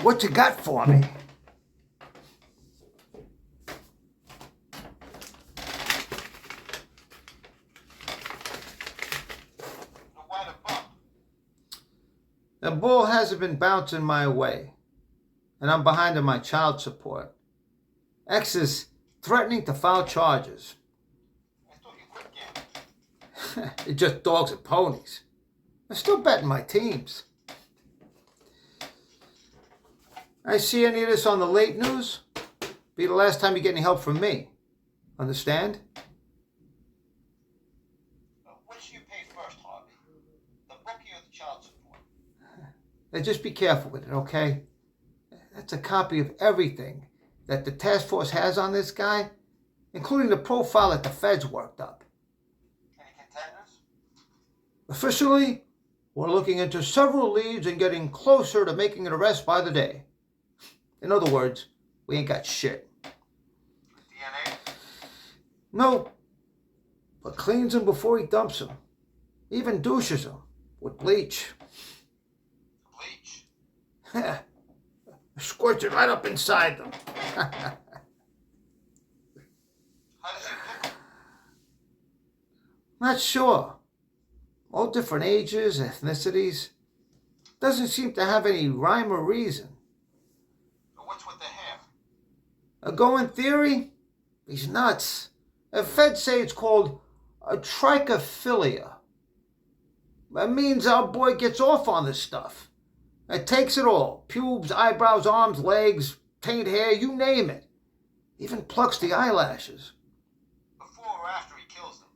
What you got for me? The ball hasn't been bouncing my way, and I'm behind on my child support. X is threatening to file charges. I thought you quit gambling. It's just dogs and ponies. I'm still betting my teams. I see any of this on the late news? Be the last time you get any help from me. Understand? Which do you pay first, Harvey? The bookie or the child support? Now just be careful with it, okay? That's a copy of everything that the task force has on this guy, including the profile that the feds worked up. Any contenders? Officially, we're looking into several leads and getting closer to making an arrest by the day. In other words, we ain't got shit. DNA? No, but cleans him before he dumps him. Even douches him with bleach. Bleach? Squirts it right up inside them. How does he pick 'em? Not sure. All different ages, ethnicities. Doesn't seem to have any rhyme or reason. What's with the hair? A going theory? He's nuts. The feds say it's called a trichophilia. That means our boy gets off on this stuff. It takes it all. Pubes, eyebrows, arms, legs, taint hair, you name it. Even plucks the eyelashes. Before or after he kills them?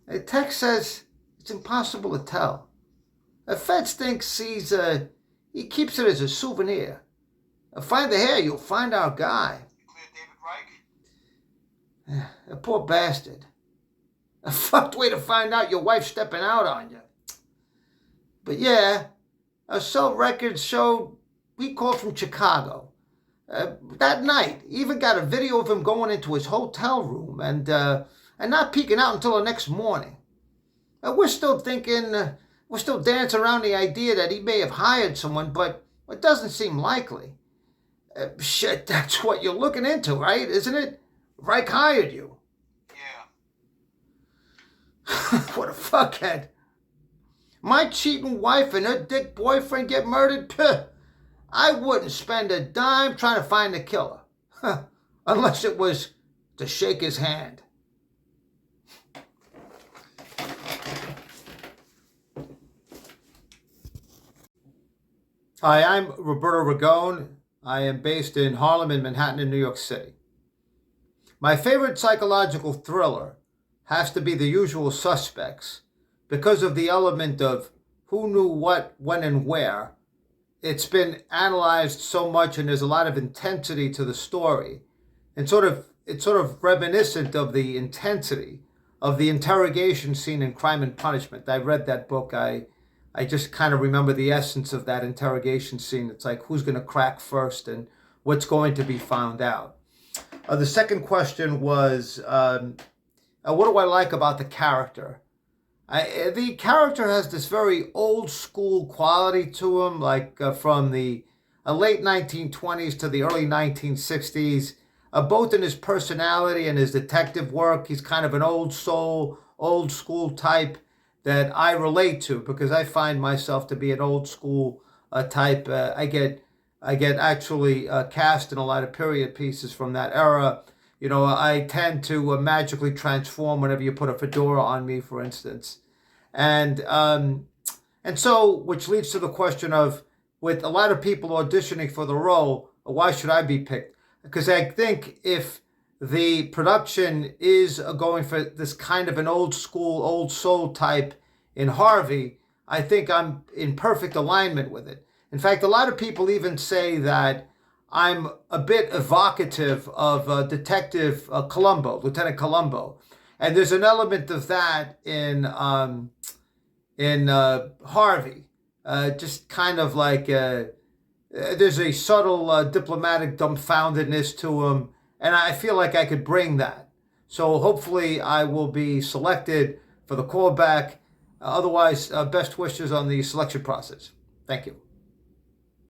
The text says it's impossible to tell. The feds thinks he keeps it as a souvenir. Find the hair, you'll find our guy. You cleared David Reich? A poor bastard. A fucked way to find out your wife's stepping out on you. But yeah, our cell records showed he called from Chicago. That night, even got a video of him going into his hotel room and not peeking out until the next morning. We're still dancing around the idea that he may have hired someone, but it doesn't seem likely. Shit, that's what you're looking into, right? Isn't it? Reich hired you. Yeah. What a fuckhead. My cheating wife and her dick boyfriend get murdered? Puh. I wouldn't spend a dime trying to find the killer. Unless it was to shake his hand. Hi, I'm Roberto Ragone. I am based in Harlem and Manhattan in New York City. My favorite psychological thriller has to be The Usual Suspects because of the element of who knew what, when, and where. It's been analyzed so much and there's a lot of intensity to the story. And it's sort of reminiscent of the intensity of the interrogation scene in Crime and Punishment. I read that book. I just kind of remember the essence of that interrogation scene. It's like, who's going to crack first and what's going to be found out? The second question was, what do I like about the character? The character has this very old school quality to him, like from the late 1920s to the early 1960s, both in his personality and his detective work. He's kind of an old soul, old school type that I relate to because I find myself to be an old school type. I get actually cast in a lot of period pieces from that era. You know, I tend to magically transform whenever you put a fedora on me, for instance. And so, which leads to the question of, with a lot of people auditioning for the role, why should I be picked? Because I think if the production is going for this kind of an old school, old soul type in Harvey, I think I'm in perfect alignment with it. In fact, a lot of people even say that I'm a bit evocative of Detective Columbo, Lieutenant Columbo. And there's an element of that in Harvey. Just kind of like there's a subtle diplomatic dumbfoundedness to him. And I feel like I could bring that. So hopefully I will be selected for the callback. Otherwise, best wishes on the selection process. Thank you.